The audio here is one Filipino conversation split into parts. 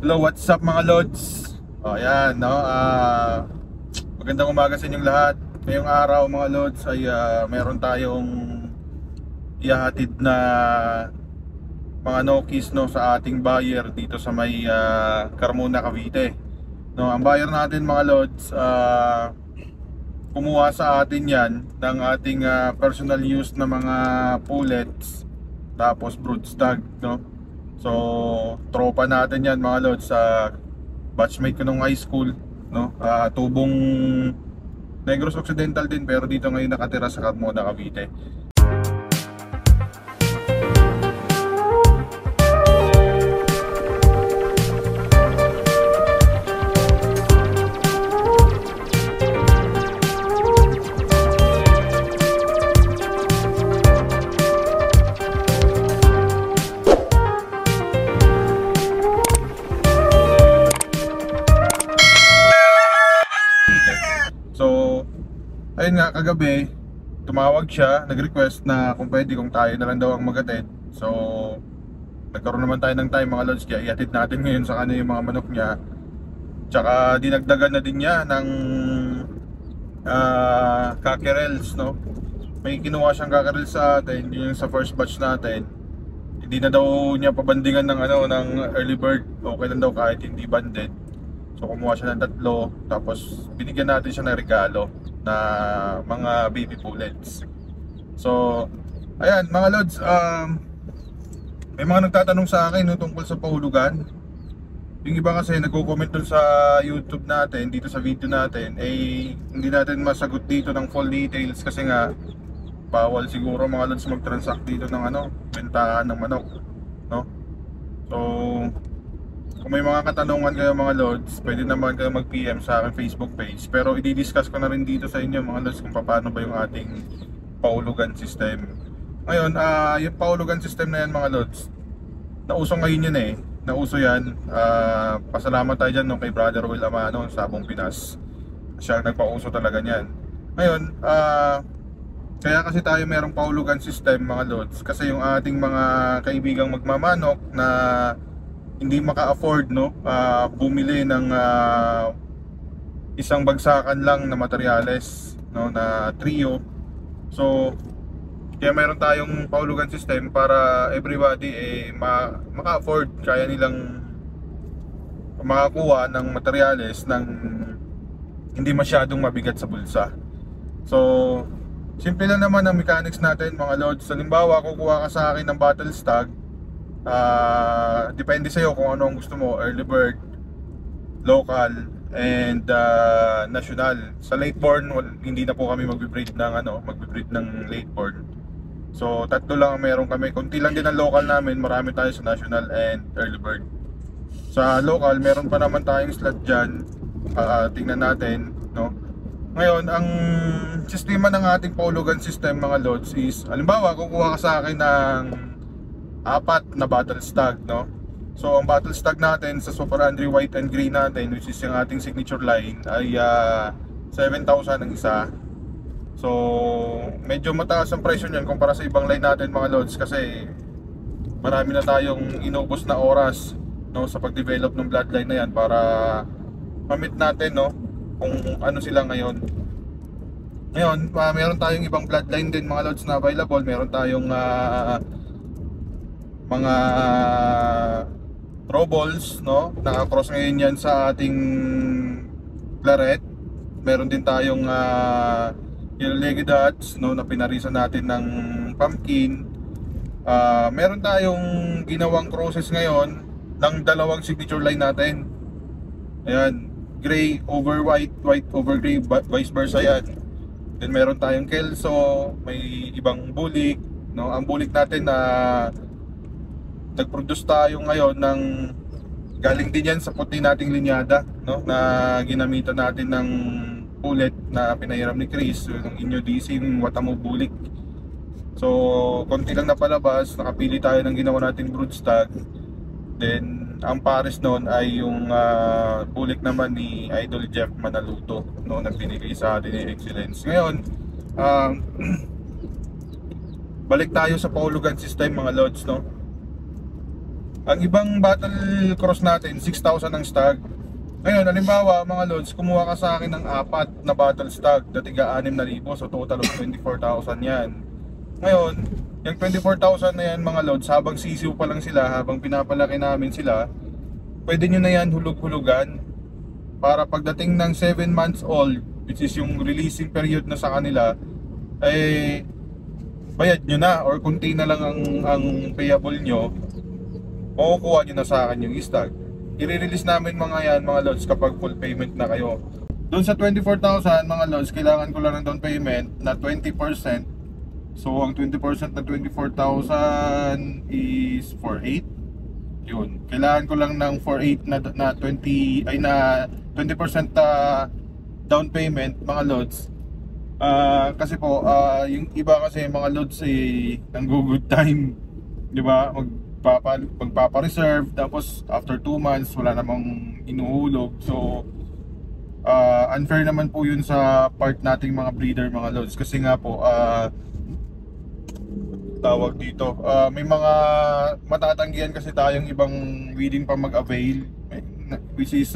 Hello, what's up mga lods? O yan, no? Magandang umaga sa inyong lahat. Ngayong araw mga lods ay meron tayong ihahatid na mga no-keys, no, sa ating buyer dito sa may Carmona, Cavite, no? Ang buyer natin mga lods, kumuha sa atin yan ng ating personal use na mga pullets tapos broodstag, no? So tropa natin yan mga lods, sa batchmate ko nung high school, no? Tubong Negros Occidental din, pero dito ngayon nakatira sa Carmona, Cavite. Ayun nga, kagabi tumawag siya, nag-request na kung pwede, kung tayo na lang daw ang mag-atid. So nagkaroon naman tayo ng time mga lods, kaya iatid natin ngayon sa kanya yung mga manok niya. Tsaka dinagdagan na din niya ng cockerels, no? May kinuha siyang cockerels sa atin, yung sa first batch natin. Hindi na daw niya pabandingan ng ng early bird, okay lang daw kahit hindi banded. So kumuha siya ng 3, tapos binigyan natin siya ng regalo na mga baby pullets. So ayan mga lods, may mga nagtatanong sa akin, no, tungkol sa pahulugan. Yung iba kasi nagko-comment dun sa YouTube natin, dito sa video natin, hindi natin masagot dito ng full details kasi nga bawal siguro mga lods mag-transact dito ng bentahan ng manok, no? So kung may mga katanungan kayo mga lods, pwede naman kayo mag-PM sa akin Facebook page. Pero i-discuss ko na rin dito sa inyo mga lods kung paano ba yung ating pahulugan system. Ngayon, yung pahulugan system na yan mga lods, nauso ngayon yan nauso yan. Pasalamat tayo dyan kay Brother Will Amano sa Sabong Pinas. Siya nagpauso talaga niyan. Ngayon, kaya kasi tayo merong pahulugan system mga lods, kasi yung ating mga kaibigang magmamanok na hindi maka-afford, no, bumili ng isang bagsakan lang na materyales, no, na trio. So kaya meron tayong pahulugan system para everybody maka-afford, kaya nilang makakuha ng materyales ng hindi masyadong mabigat sa bulsa. So simple lang naman ang mechanics natin mga lods. Halimbawa, kukuha ka sa akin ng battle stag, depende sa'yo kung ano ang gusto mo, early bird, local, and national. Sa late born, hindi na po kami magbe-breed ng late born. So 3 lang ang meron kami. Kunti lang din ang local namin, marami tayo sa national and early bird. Sa local, meron pa naman tayong slot dyan. Tingnan natin, no? Ngayon, ang sistema ng ating pahulugan system mga lods is, halimbawa, kukuha ka sa akin ng 4 na battle stag, no? So ang battle stag natin sa Super Andre white and green natin, which is yung ating signature line, ay 7,000 ang isa. So medyo mataas ang presyo niyan kumpara sa ibang line natin mga lods, kasi marami na tayong inubos na oras, no, sa pag-develop ng bloodline na yan para ma-meet natin, no, kung ano sila ngayon. Ngayon, meron tayong ibang bloodline din mga lods na available. Meron tayong mga Robles, no, naka-cross ngayon yan sa ating Claret. Meron din tayong Yellow-legged Dutch, no, na pinarisan natin ng pumpkin. Meron tayong ginawang crosses ngayon ng 2 signature line natin. Ayan, gray over white, white over gray, vice versa yan. Then meron tayong Kelso, may ibang bulik, no. Ang bulik natin na nag-produce tayo ngayon ng galing din yan sa puti nating linyada, no, na ginamitan natin ng pullet na pinahiram ni Chris, yung Inyo DC, yung Watamo bulik. So konti lang napalabas, nakapili tayo ng ginawa nating broodstag. Then ang pares noon ay yung bulik naman ni Idol Jeff Manaluto, no, na binigay sa atin ni Excellence. Ngayon, balik tayo sa pahulugan system mga lods, no. Ang ibang battle cross natin, 6,000 ang stag. Ngayon, halimbawa mga lods, kumuha ka sa akin ng 4 na battle stag na tiga 6,000, so total of 24,000 yan. Ngayon, yung 24,000 na yan mga lods, habang sisiw pa lang sila, habang pinapalaki namin sila, pwede nyo na yan hulog-hulugan para pagdating ng 7 months old, which is yung releasing period na sa kanila, eh bayad nyo na or kunti na lang ang payable nyo, makukuha nyo na sa akin yung stag. I-release namin mga yan mga lods kapag full payment na kayo. Doon sa 24,000 mga lods, kailangan ko lang ng down payment na 20%. So ang 20% na 24,000 is 4,800. Yun. Kailangan ko lang ng 4,800 na 20% down payment mga lods. Kasi po yung iba kasi mga lods ang good time, 'di ba? Magpapa-reserve tapos after 2 months wala namang inuhulog. So unfair naman po yun sa part nating mga breeder mga lods, kasi nga po tawag dito, may mga matatanggihan kasi tayong ibang willing pa mag-avail, which is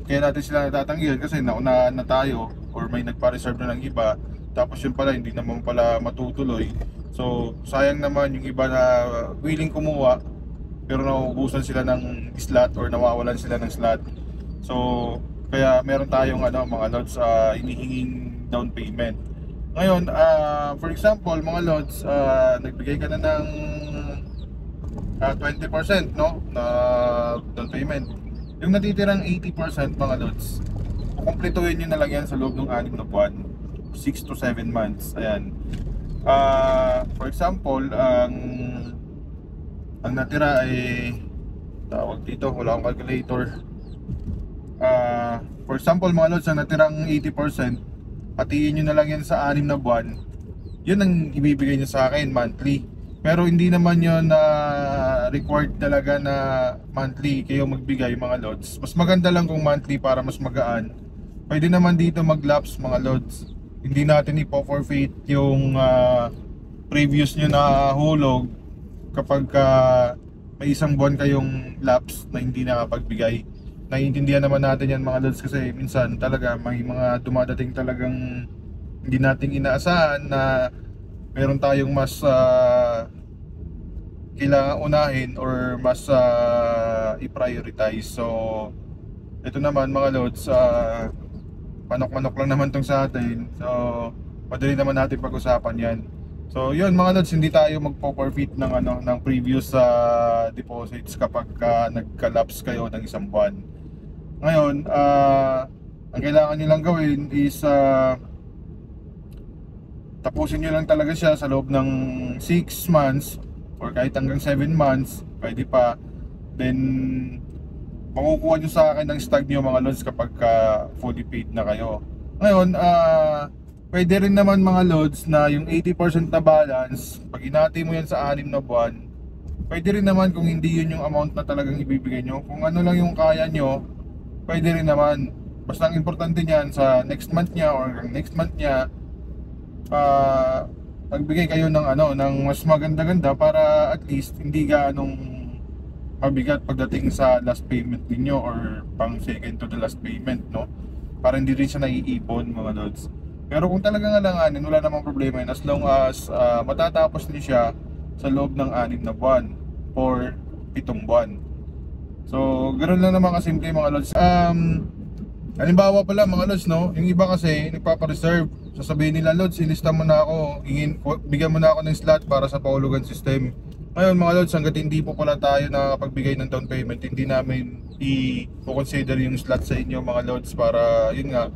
kaya natin sila natatanggihan kasi nauna na tayo or may nagpa-reserve na ng iba, tapos yun pala hindi naman pala matutuloy. So sayang naman yung iba na willing kumuha pero nauubusan sila ng slot or nawawalan sila ng slot. So kaya meron tayong mga lods hinihinging down payment. Ngayon, for example mga lods, nagbigay ka na ng 20% no, na down payment. Yung natitirang 80% mga lods, kukumpletuhin nyo na lang yan sa loob ng 6 na buwan, 6 to 7 months. Ayan. For example, ang natira ay tawag dito, wala akong calculator. For example mga lods, ang natirang 80%, hatiin nyo na lang yan sa 6 na buwan. Yun ang ibibigay nyo sa akin monthly. Pero hindi naman yun required talaga na monthly kayo magbigay mga lods. Mas maganda lang kung monthly para mas magaan. Pwede naman dito mag-lapse mga lods. Hindi natin ipo-forfeit yung previous nyo na hulog kapag may 1 buwan kayong lapse na hindi nakapagbigay. Naiintindihan naman natin yan mga lods, kasi minsan talaga may mga dumadating talagang hindi nating inaasahan na meron tayong mas kailangan unahin or mas i-prioritize. So ito naman mga lods, manok-manok lang naman tong sa atin. So madali naman natin pag-usapan yan. So yun mga lods, hindi tayo magpo-forfeit ng previous deposits kapag nagka-lapse kayo ng 1 buwan. Ngayon, ang kailangan nyo lang gawin is tapusin nyo lang talaga siya sa loob ng 6 months or kahit hanggang 7 months, pwede pa. Then makukuha nyo sa akin ng stag nyo mga lods kapag fully paid na kayo. Ngayon, pwede rin naman mga lods na yung 80% na balance, pag inati mo yan sa 6 na buwan, pwede rin naman kung hindi yun yung amount na talagang ibibigay nyo. Kung ano lang yung kaya nyo, pwede rin naman. Basta ang importante niyan sa next month niya or next month niya, magbigay kayo ng ng mas maganda-ganda para at least hindi gaanong mabigat pagdating sa last payment niyo or pang second to the last payment, no? Para hindi rin siya naiipon mga lods. Pero kung talagang alanganin, wala namang problema yun as long as matatapos niyo siya sa loob ng 6 na buwan or 7 buwan. So ganoon lang naman kasimple mga lods. Halimbawa pala mga lods, no, yung iba kasi nagpapa-reserve, sasabihin nila, lods, ilista mo na ako, bigyan mo na ako ng slot para sa pahulugan system. Ngayon mga lods, hanggat hindi po pala tayo nakakapagbigay ng down payment, hindi namin i-consider yung slot sa inyo mga lods, para yun nga,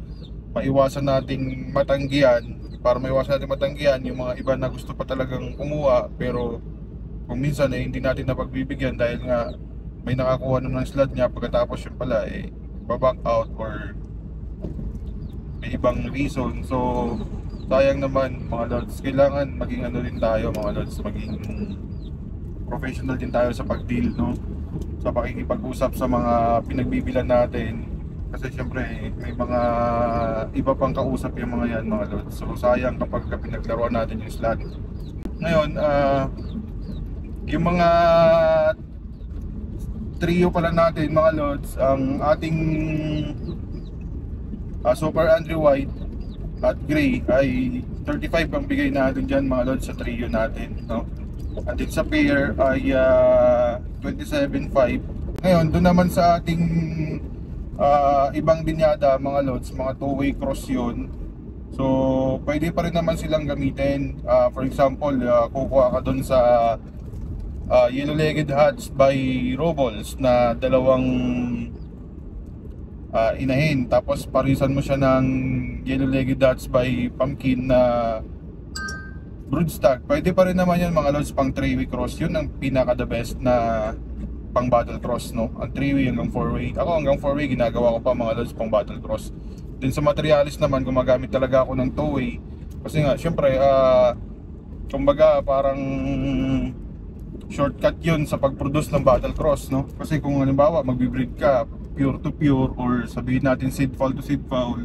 maiwasan nating matanggihan. Para maiwasan natin matanggihan yung mga iba na gusto pa talagang kumuha, pero kung minsan hindi natin napagbibigyan dahil nga may nakakuha ng slot niya, pagkatapos yung pala back out or may ibang reason. So sayang naman mga lods. Kailangan maging rin tayo mga lods, maging professional din tayo sa pag-deal, no? Sa pakikipag-usap sa mga pinagbibilan natin, kasi syempre may mga iba pang kausap yung mga yan mga lods. So sayang kapag pinaglaruan natin yung slot. Ngayon yung mga trio pala natin mga lods, ang ating Super Andrew White at Gray ay 35 ang bigay natin dyan mga lods sa trio natin, no? At sa pair ay 27.5. Ngayon doon naman sa ating ibang linyada mga lods, mga two-way cross yun. So pwede pa rin naman silang gamitin. For example, kukuha ka doon sa Yellow-Legged Hats by Robles na dalawang inahin, tapos parisan mo siya ng Yellow-Legged Hats by Pumpkin na broodstock. Pwede pa rin naman yan mga lods, pang 3-way cross. Yun ang pinaka the best na pang battle cross, no? Ang 3-way hanggang 4-way. Ako hanggang 4-way ginagawa ko pa mga lods pang battle cross. Din sa materialis naman gumagamit talaga ako ng 2-way. Kasi nga syempre kumbaga parang shortcut yun sa pag-produce ng battle cross, no? Kasi kung halimbawa magbi-breed ka pure to pure or sabihin natin seed fowl to seed fowl,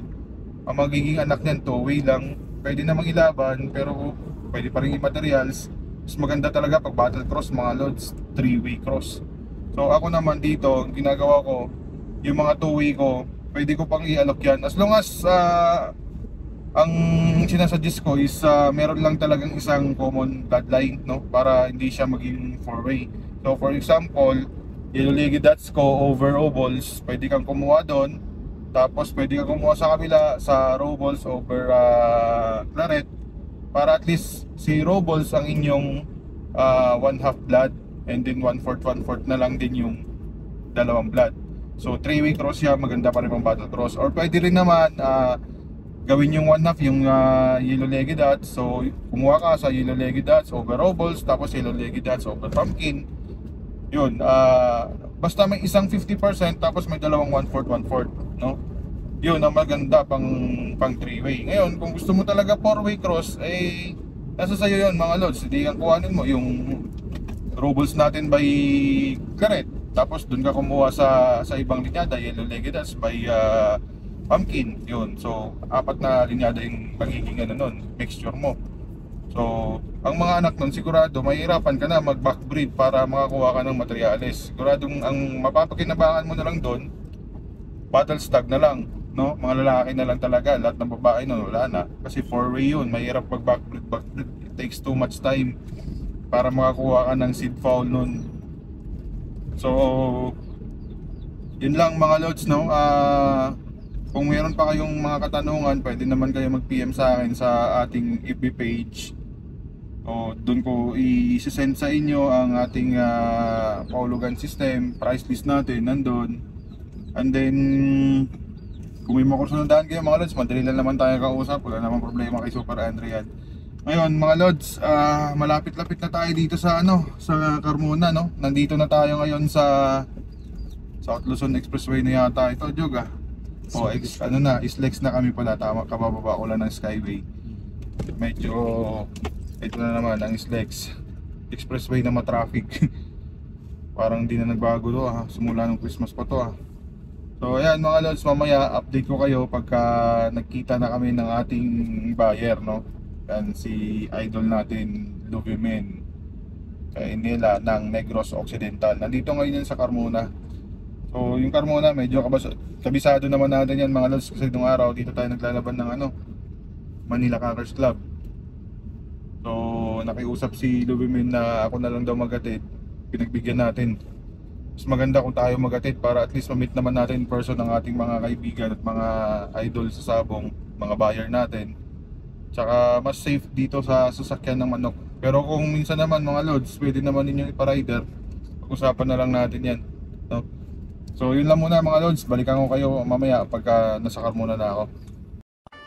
ang magiging anak niyan 2-way lang. Pwede namang ilaban pero pwede pa rin i-materials. Mas maganda talaga pag battle cross mga lods, 3-way cross. So ako naman dito, ginagawa ko yung mga 2-way ko, pwede ko pang i-alok yan as long as ang sinasuggest ko is meron lang talagang isang common bloodline, no? Para hindi siya maging 4-way. So for example, Yellow-Legged Hats ko over Robles, pwede kang kumuha doon. Tapos pwede kang kumuha sa kabila sa Robles over Claret, para at least si Robles ang inyong 1/2 blood, and then 1/4 na lang din yung dalawang blood. So 3-way cross siya, maganda pa rin pang battle cross. Or pwede rin naman gawin yung 1/2 yung Yellow-Legged Hats. So kumuha ka sa Yellow-Legged Hats over Robles, tapos Yellow-Legged Hats over Pumpkin. Yun, basta may isang 50% tapos may dalawang 1/4, no? Yun ang maganda pang 3-way. Ngayon, kung gusto mo talaga 4-way cross, eh nasa sayo yun mga lods. Hindi kang kuhanin mo yung Robles natin by Claret, tapos dun ka kumuha sa ibang linyada, Yellow-Legged Hats by Pumpkin. Yun, so apat na linyada yung magiging nun, mixture mo. So, ang mga anak nun, sigurado mahirapan ka na mag-backbreed para makakuha ka ng materials. Siguradong ang mapapakinabangan mo na lang doon, battle stag na lang, no? Mga lalaki na lang talaga, lahat ng babae nun, wala na. Kasi 4-way yun, mahirap mag-backbreed. It takes too much time para makakuha ka ng seed fowl nun. So, yun lang mga lods, no? Kung meron pa kayong mga katanungan, pwede naman kayo mag-PM sa akin sa ating FB page. O doon ko i-send sa inyo ang ating paulugan system, price list natin nandun. And then kung may makusunodaan kayo mga lods, madali lang naman tayo kausap, wala namang problema kay Super Andre yan. Ngayon mga lods, malapit-lapit na tayo dito sa sa Carmona, no? Nandito na tayo ngayon sa South Luzon Expressway na yata ito, Jog O Islex na kami pala, tama, kabababa ko lang ng Skyway. Medyo ito na naman ang Islex Expressway na matraffic. Parang hindi na nagbago to simula ng Christmas pa to So ayan mga lods, mamaya update ko kayo pagka nagkita na kami ng ating buyer, no? Yan si idol natin, Luvimen kay nila ng Negros Occidental. Nandito ngayon yan sa Carmona. So yung Carmona medyo kabisado naman natin yan mga lods, kasi nung araw dito tayo naglalaban ng Manila Crackers Club. So nakiusap si Luvimen na ako na lang daw magatid, pinagbigyan natin. Mas maganda kung tayo magatid para at least ma-meet naman natin in person ng ating mga kaibigan at mga idol sa Sabong, mga buyer natin. Tsaka mas safe dito sa sasakyan ng manok. Pero kung minsan naman mga lods, pwede naman ninyong ipa-rider, pag-usapan na lang natin yan, no? So yun lang muna mga lods, balikan ko kayo mamaya pagka nasa Carmona na ako.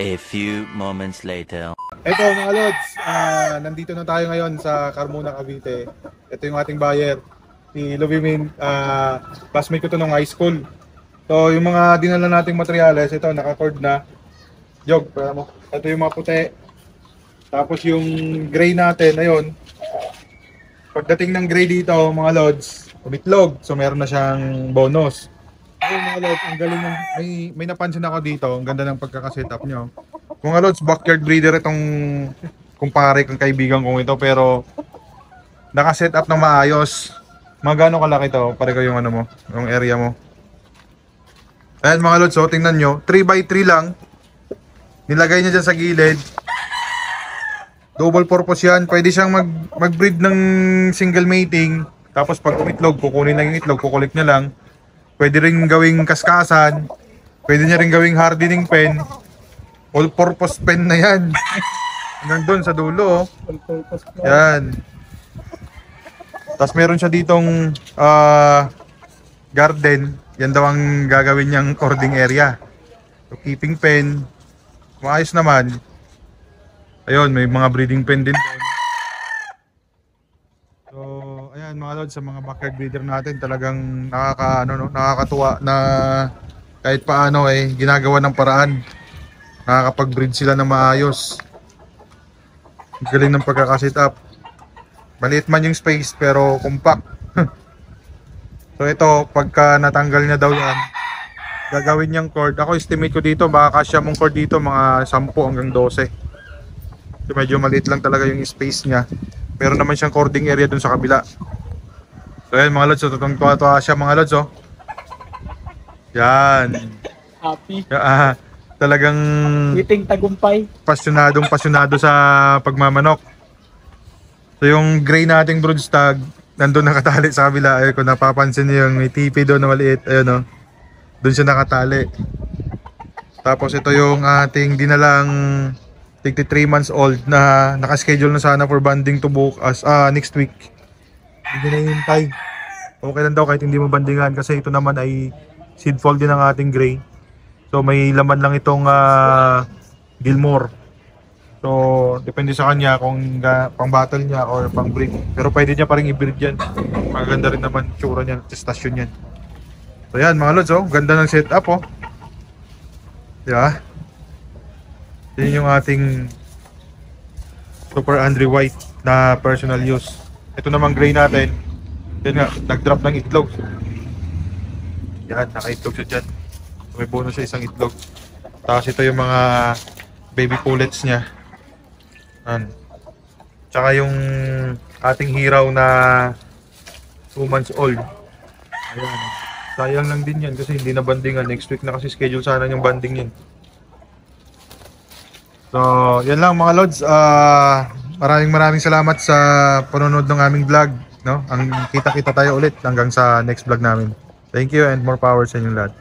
A few moments later. Eto mga lods, nandito na tayo ngayon sa Carmona, Cavite. Ito yung ating buyer, si Luvimen, classmate ko to nung high school. So yung mga dinala nating materials, ito naka-cord na. Jog, para mo. Ito yung mga puti. Tapos yung gray natin, ayun. Pagdating ng gray dito mga lods, umitlog. So meron na siyang bonus. Ayun mga lods, ang galing ng, may napansin ako dito, ang ganda ng pagkakasetup nyo. Mga lods, backyard breeder itong kumpare kang kaibigan kong ito, pero nakaset up ng maayos. Magano kalaki to? Pare ko yung ano mo, yung area mo. Ayan mga lods, so tingnan nyo. 3x3 lang. Nilagay niya dyan sa gilid. Double purpose yan. Pwede siyang mag-breed ng single mating. Tapos pag umitlog, kukunin lang yung itlog, kukulik niya lang. Pwede rin gawing kaskasan. Pwede niya rin gawing hardening pen. All purpose pen na yan. Hanggang doon sa dulo. Yan. Tapos meron siya ditong garden. Yan daw ang gagawin niyang cording area. So, keeping pen. Maayos naman. Ayun, may mga breeding pen din doon. So, ayan mga lods, sa mga backyard breeder natin talagang nakakatuwa na kahit paano ginagawa ng paraan. Nakakapag-breed sila ng maayos. Galing ng pagkakasit up. Maliit man yung space pero compact. So ito, pagka natanggal niya daw yan, gagawin niyang cord. Ako estimate ko dito, baka kasya mong cord dito mga 10 hanggang 12. So medyo maliit lang talaga yung space niya. Meron naman siyang cording area dun sa kabila. So ayan mga lods, so tuwa siya mga lods oh. Yan. Happy. Talagang Eating tagumpay. pasyonado sa pagmamanok. So yung gray nating broodstag, nandun nakatali sa kabila. Ayun, kung napapansin niyo yung may tipi doon na maliit, ayun no. Doon siya nakatali. Tapos ito yung ating dinalang 3 months old na nakaschedule na sana for banding to book as next week. Hindi na hintay. Okay lang daw kahit hindi mo bandingan kasi ito naman ay seed fall din ng ating gray. So may laman lang itong Gilmore. So depende sa kanya kung pang battle niya or pang breed. Pero pwede niya pa rin i-breed yan. Maganda rin naman tsura niya, testasyon yan. So yan mga lods, oh, ganda ng setup oh. Diba? Yan yung ating Super Andre White na personal use. Ito namang gray natin. Yan nga, nag-drop ng itlog. Yan, naka-itlog siya dyan. May bonus siya isang itlog. Tapos ito yung mga baby pullets niya. Yan. Tsaka yung ating hiraw na 2 months old. Ayan. Sayang lang din yan kasi hindi na bandingan. Next week na kasi schedule sana yung banding yan. So, yan lang mga lods. Maraming salamat sa panonood ng aming vlog. No? Ang kita-kita tayo ulit hanggang sa next vlog namin. Thank you and more power sa inyong lahat.